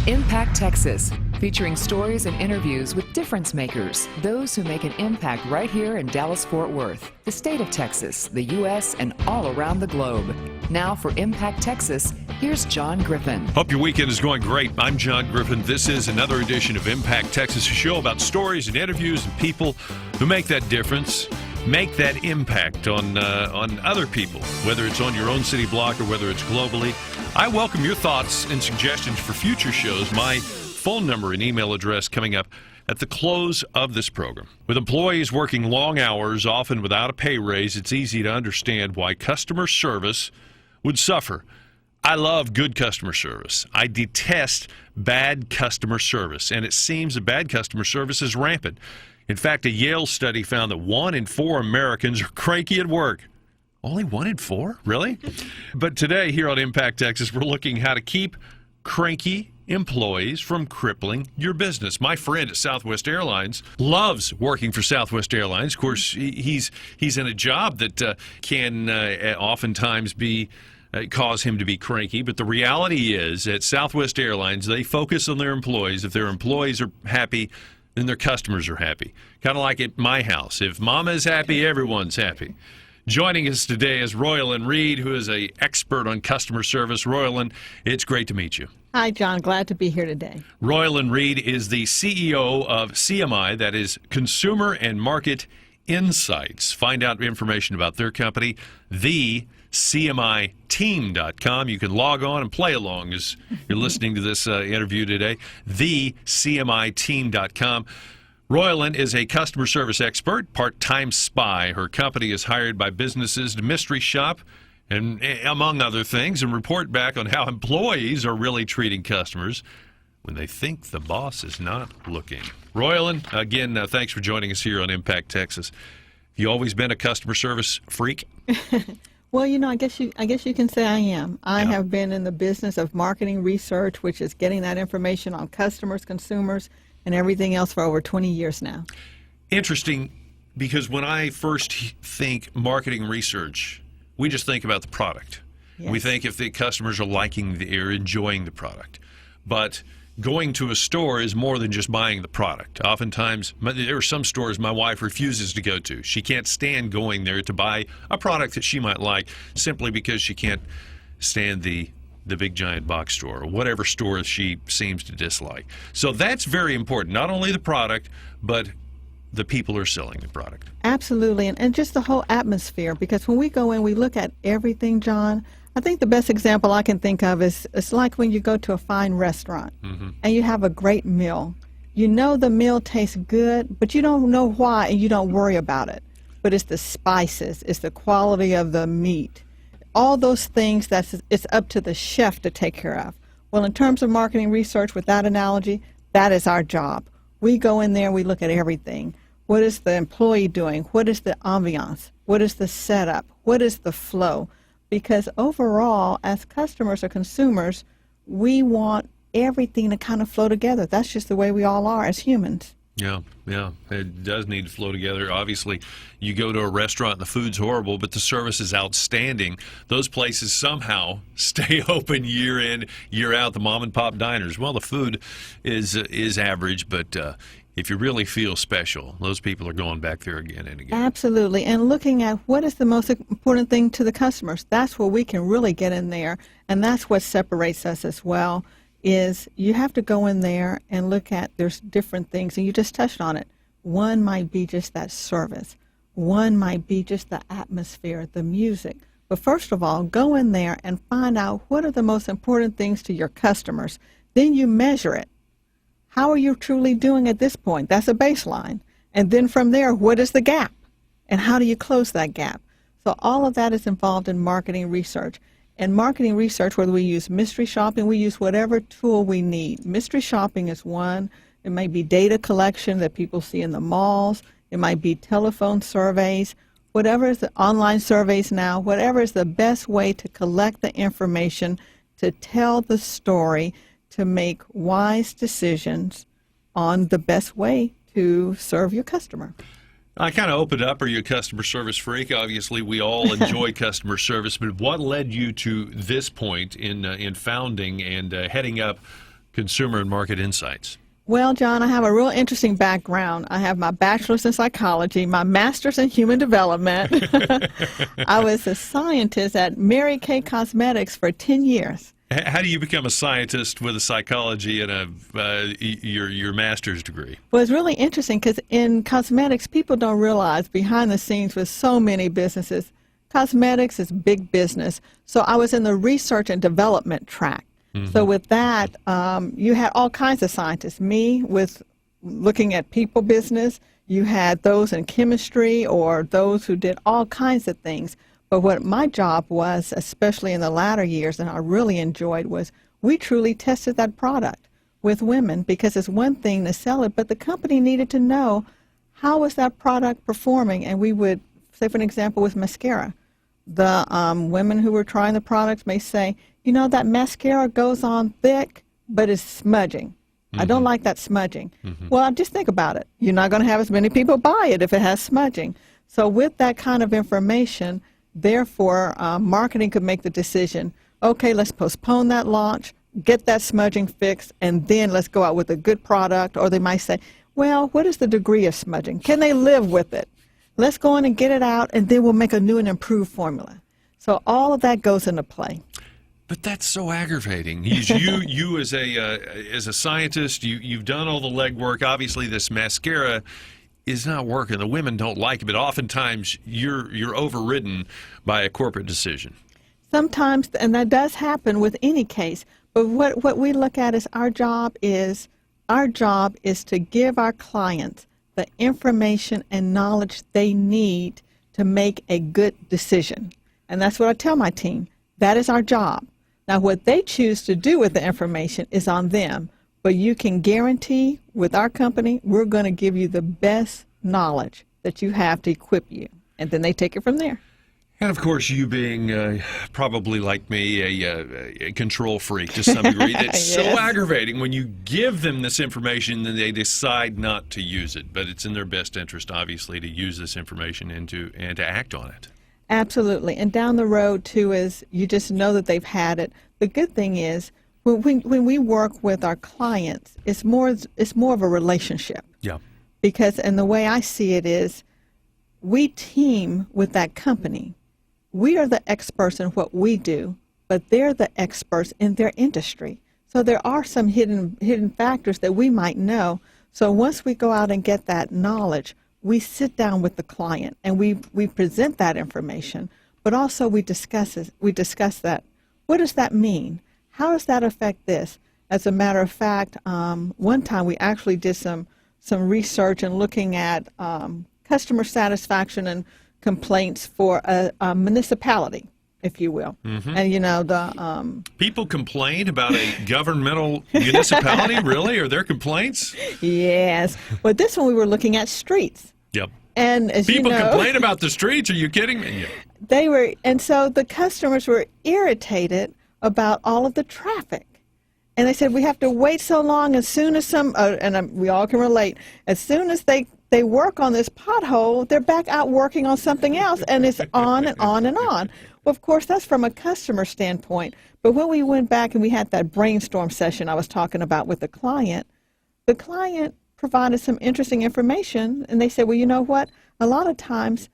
Impact Texas, featuring stories and interviews with difference makers, those who make an impact right here in Dallas-Fort Worth, the state of Texas, the U.S., and all around the globe. Now for Impact Texas, here's John Griffin. Hope your weekend is going great. I'm John Griffin. This is another edition of Impact Texas, a show about stories and interviews and people who make that difference, make that impact on other people, whether it's on your own city block or whether it's globally. I welcome your thoughts and suggestions for future shows. My phone number and email address coming up at the close of this program. With employees working long hours, often without a pay raise, it's easy to understand why customer service would suffer. I love good customer service. I detest bad customer service, and it seems that bad customer service is rampant. In fact, a Yale study found that 1 in 4 Americans are cranky at work. Only 1 in 4? Really? But today, here on Impact Texas, we're looking how to keep cranky employees from crippling your business. My friend at Southwest Airlines loves working for Southwest Airlines. Of course, he's in a job that can oftentimes be cause him to be cranky. But the reality is, at Southwest Airlines, they focus on their employees. If their employees are happy, then their customers are happy. Kind of like at my house. If Mama is happy, everyone's happy. Joining us today is Royalyn Reed, who is an expert on customer service. Royalyn, it's great to meet you. Hi, John. Glad to be here today. Royalyn Reed is the CEO of CMI, that is Consumer and Market Insights. Find out information about their company, thecmiteam.com. You can log on and play along as you're listening to this interview today, thecmiteam.com. Royalyn is a customer service expert, part-time spy. Her company is hired by businesses to mystery shop, and among other things, and report back on how employees are really treating customers when they think the boss is not looking. Royalyn, again, thanks for joining us here on Impact Texas. You always been a customer service freak? Well, I guess you can say I am. I have been in the business of marketing research, which is getting that information on customers, consumers, and everything else for over 20 years now. Interesting, because when I first think marketing research, we just think about the product. Yes. We think if the customers are liking or enjoying the product. But going to a store is more than just buying the product. Oftentimes, there are some stores my wife refuses to go to. She can't stand going there to buy a product that she might like simply because she can't stand the big giant box store or whatever store she seems to dislike. So that's very important. Not only the product, but the people who are selling the product. Absolutely. And just the whole atmosphere, because when we go in, we look at everything, John. I think the best example I can think of is it's like when you go to a fine restaurant and you have a great meal. You know the meal tastes good, but you don't know why and you don't worry about it. But it's the spices, it's the quality of the meat. All those things it's up to the chef to take care of. Well, in terms of marketing research, with that analogy, that is our job. We go in there and we look at everything. What is the employee doing? What is the ambiance? What is the setup? What is the flow? Because overall, as customers or consumers, we want everything to kind of flow together. That's just the way we all are as humans. Yeah, it does need to flow together. Obviously, you go to a restaurant and the food's horrible, but the service is outstanding. Those places somehow stay open year in, year out, the mom and pop diners. Well, the food is average, but if you really feel special, those people are going back there again and again. Absolutely, and looking at what is the most important thing to the customers. That's where we can really get in there, and that's what separates us as well. Is you have to go in there and look at, there's different things, and you just touched on it. One might be just that service. One might be just the atmosphere, the music. But first of all, go in there and find out what are the most important things to your customers. Then you measure it. How are you truly doing at this point? That's a baseline. And then from there, what is the gap? And how do you close that gap? So all of that is involved in marketing research. And marketing research, whether we use mystery shopping, we use whatever tool we need. Mystery shopping is one. It might be data collection that people see in the malls. It might be telephone surveys. Whatever is the online surveys now, whatever is the best way to collect the information, to tell the story, to make wise decisions on the best way to serve your customer. I kind of opened up, are you a customer service freak? Obviously, we all enjoy customer service, but what led you to this point in founding and heading up consumer and market insights? Well, John, I have a real interesting background. I have my bachelor's in psychology, my master's in human development. I was a scientist at Mary Kay Cosmetics for 10 years. How do you become a scientist with a psychology and your master's degree? Well, it's really interesting because in cosmetics, people don't realize behind the scenes with so many businesses, cosmetics is big business. So I was in the research and development track. So with that, you had all kinds of scientists. Me with looking at people business. You had those in chemistry or those who did all kinds of things. But what my job was, especially in the latter years, and I really enjoyed, was we truly tested that product with women because it's one thing to sell it, but the company needed to know how was that product performing. And we would, say for an example, with mascara. The women who were trying the products may say, you know, that mascara goes on thick, but it's smudging. I don't like that smudging. Well, just think about it. You're not going to have as many people buy it if it has smudging. So with that kind of information, therefore, marketing could make the decision, okay, let's postpone that launch, get that smudging fixed, and then let's go out with a good product. Or they might say, well, what is the degree of smudging? Can they live with it? Let's go in and get it out, and then we'll make a new and improved formula. So all of that goes into play. But that's so aggravating. You as a scientist, you've done all the legwork. Obviously, this mascara is not working. The women don't like it, but oftentimes you're overridden by a corporate decision. Sometimes, and that does happen with any case. But what we look at is our job is to give our clients the information and knowledge they need to make a good decision. And that's what I tell my team. That is our job. Now, what they choose to do with the information is on them. But you can guarantee with our company, we're going to give you the best knowledge that you have to equip you. And then they take it from there. And, of course, you being probably like me, a control freak to some degree, that's Yes. so aggravating when you give them this information and they decide not to use it. But it's in their best interest, obviously, to use this information and to act on it. Absolutely. And down the road, too, is you just know that they've had it. The good thing is when we work with our clients, it's more of a relationship. Yeah. Because, and the way I see it is, we team with that company. We are the experts in what we do, but they're the experts in their industry. So there are some hidden factors that we might know. So once we go out and get that knowledge, we sit down with the client and we present that information, but also we discuss that. What does that mean? How does that affect this? As a matter of fact, one time we actually did some research and looking at customer satisfaction and complaints for a municipality, if you will. And you know, the people complain about a governmental municipality. Really, are there complaints? Yes. Well, this one we were looking at streets. Yep. And as People you know, complain about the streets. Are you kidding me? Yeah. they were, and so the customers were irritated about all of the traffic. And they said, we have to wait so long. As soon as we all can relate, as soon as they work on this pothole, they're back out working on something else, and it's on and on and on. Well, of course, that's from a customer standpoint. But when we went back and we had that brainstorm session I was talking about with the client provided some interesting information, and they said, well, you know what? A lot of times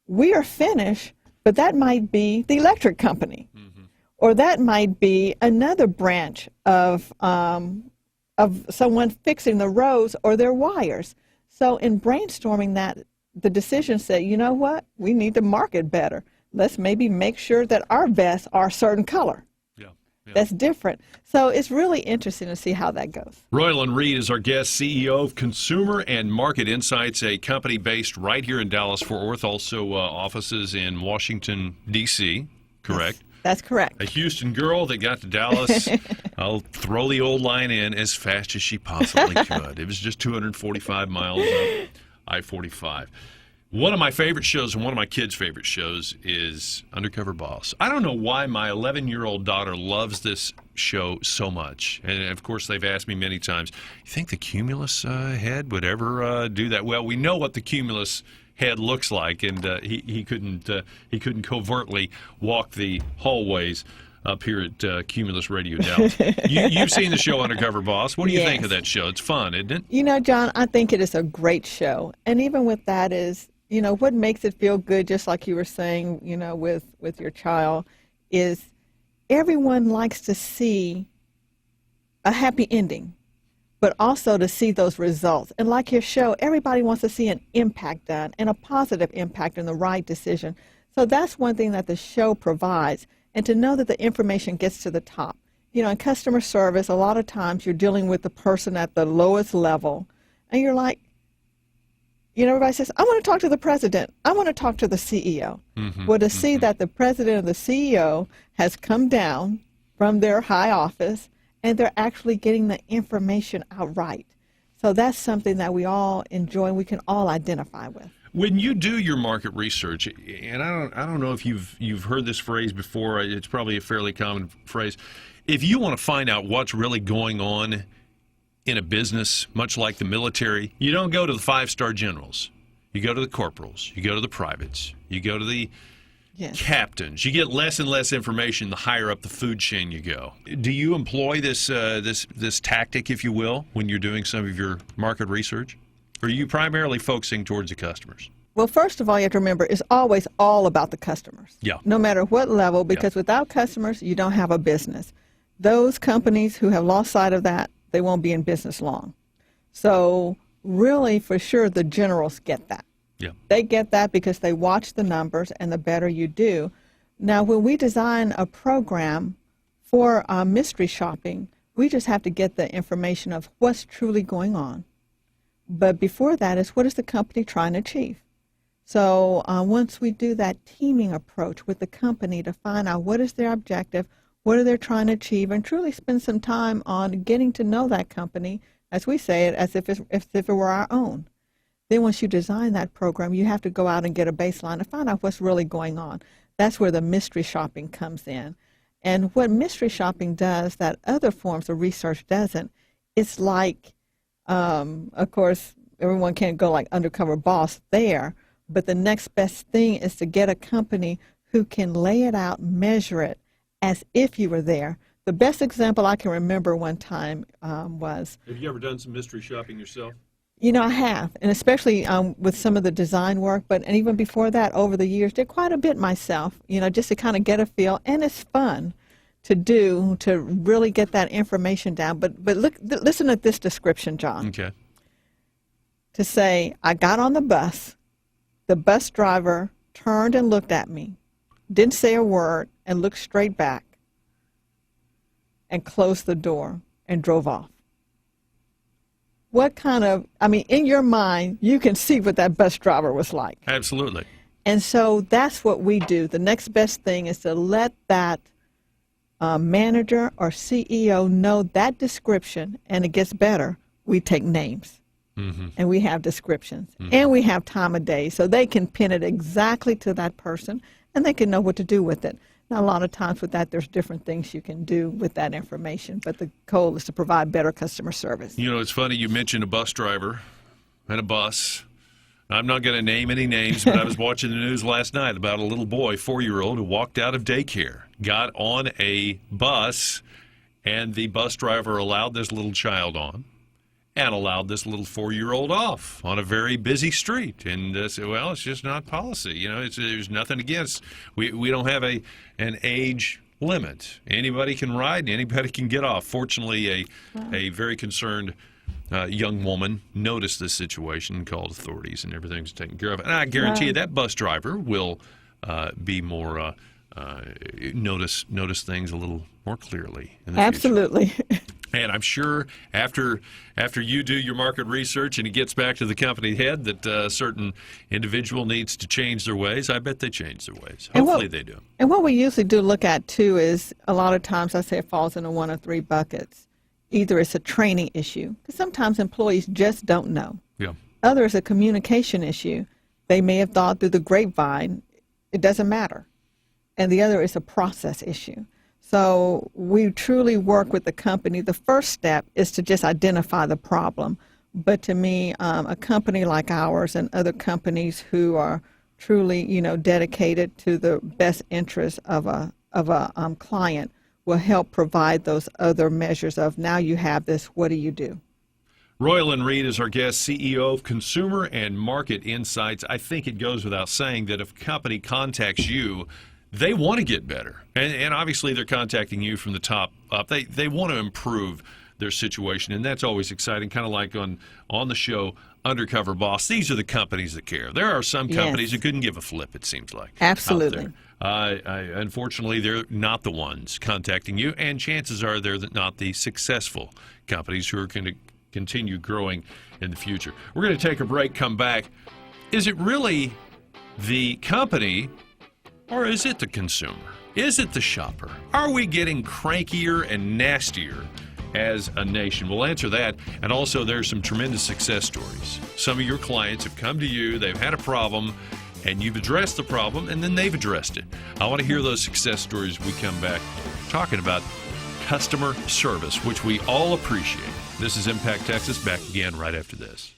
we are finished, but that might be the electric company. Or that might be another branch of someone fixing the roads or their wires. So in brainstorming that, the decision said, you know what? We need to market better. Let's maybe make sure that our vests are a certain color. Yeah. That's different. So it's really interesting to see how that goes. Royland Reed is our guest, CEO of Consumer and Market Insights, a company based right here in Dallas-Fort Worth, also offices in Washington, D.C., correct? Yes. That's correct. A Houston girl that got to Dallas, I'll throw the old line in as fast as she possibly could. It was just 245 miles up I-45. One of my favorite shows and one of my kids' favorite shows is Undercover Boss. I don't know why my 11-year-old daughter loves this show so much. And, of course, they've asked me many times, you think the Cumulus head would ever do that? Well, we know what the Cumulus head looks like, and he couldn't covertly walk the hallways up here at Cumulus Radio Dallas. You've seen the show Undercover Boss. What do you think of that show? It's fun, isn't it? You know, John, I think it is a great show. And even with that is, you know, what makes it feel good, just like you were saying, you know, with your child, is everyone likes to see a happy ending, but also to see those results. And like your show, everybody wants to see an impact done and a positive impact and the right decision. So that's one thing that the show provides, and to know that the information gets to the top. You know, in customer service, a lot of times you're dealing with the person at the lowest level, and you're like, you know, everybody says, I want to talk to the president. I want to talk to the CEO. Well, to see that the president and the CEO has come down from their high office and they're actually getting the information outright. So that's something that we all enjoy and we can all identify with. When you do your market research, and I don't know if you've heard this phrase before, it's probably a fairly common phrase. If you want to find out what's really going on in a business, much like the military, you don't go to the five-star generals. You go to the corporals. You go to the privates. You go to the captains. You get less and less information the higher up the food chain you go. Do you employ this tactic, if you will, when you're doing some of your market research? Or are you primarily focusing towards the customers? Well, first of all, you have to remember, it's always all about the customers. Yeah. No matter what level, because without customers, you don't have a business. Those companies who have lost sight of that, they won't be in business long. So really, for sure, the generals get that. Yeah. They get that because they watch the numbers, and the better you do. Now, when we design a program for mystery shopping, we just have to get the information of what's truly going on. But before that is, what is the company trying to achieve? So once we do that teaming approach with the company to find out what is their objective, what are they trying to achieve, and truly spend some time on getting to know that company, as we say it, as if it were our own. Then once you design that program, you have to go out and get a baseline to find out what's really going on. That's where the mystery shopping comes in. And what mystery shopping does that other forms of research doesn't, it's like, of course, everyone can't go like Undercover Boss there, but the next best thing is to get a company who can lay it out, measure it, as if you were there. The best example I can remember one time was... Have you ever done some mystery shopping yourself? You know, I have, and especially with some of the design work, and even before that, over the years, did quite a bit myself, you know, just to kind of get a feel, and it's fun to do, to really get that information down. But look, listen at this description, John. Okay. To say, I got on the bus driver turned and looked at me, didn't say a word, and looked straight back, and closed the door and drove off. What kind of, I mean, in your mind, you can see what that bus driver was like. Absolutely. And so that's what we do. The next best thing is to let that manager or CEO know that description, and it gets better. We take names, and we have descriptions, and we have time of day, so they can pin it exactly to that person, and they can know what to do with it. Now, a lot of times with that, there's different things you can do with that information, but the goal is to provide better customer service. You know, it's funny you mentioned a bus driver and a bus. I'm not going to name any names, but I was watching the news last night about a little boy, 4-year-old, who walked out of daycare, got on a bus, and the bus driver allowed this little child on and allowed this little 4-year-old off on a very busy street. And said, well, it's just not policy. You know, there's nothing against. We don't have an age limit. Anybody can ride and anybody can get off. Fortunately, a very concerned young woman noticed this situation and called authorities, and everything's taken care of. And I guarantee you that bus driver will be more notice things a little more clearly in the Absolutely. future. And I'm sure after you do your market research and it gets back to the company head that a certain individual needs to change their ways, I bet they change their ways. Hopefully they do. And what we usually do look at, too, is a lot of times I say it falls into one of three buckets. Either it's a training issue, because sometimes employees just don't know. Yeah. Other is a communication issue. They may have thought through the grapevine, it doesn't matter. And the other is a process issue. So we truly work with the company. The first step is to just identify the problem. But to me, a company like ours and other companies who are truly, dedicated to the best interest of client will help provide those other measures of, now you have this, what do you do? Royal & Reed is our guest, CEO of Consumer and Market Insights. I think it goes without saying that if a company contacts you, they want to get better. And obviously they're contacting you from the top up. They want to improve their situation, and that's always exciting, kind of like on the show Undercover Boss. These are the companies that care. There are some companies that couldn't give a flip, it seems like. Absolutely. Unfortunately, they're not the ones contacting you, and chances are they're not the successful companies who are going to continue growing in the future. We're going to take a break, come back. Is it really the company, or is it the consumer? Is it the shopper? Are we getting crankier and nastier as a nation? We'll answer that, and also there's some tremendous success stories. Some of your clients have come to you, they've had a problem, and you've addressed the problem, and then they've addressed it. I want to hear those success stories when we come back talking about customer service, which we all appreciate. This is Impact Texas, back again right after this.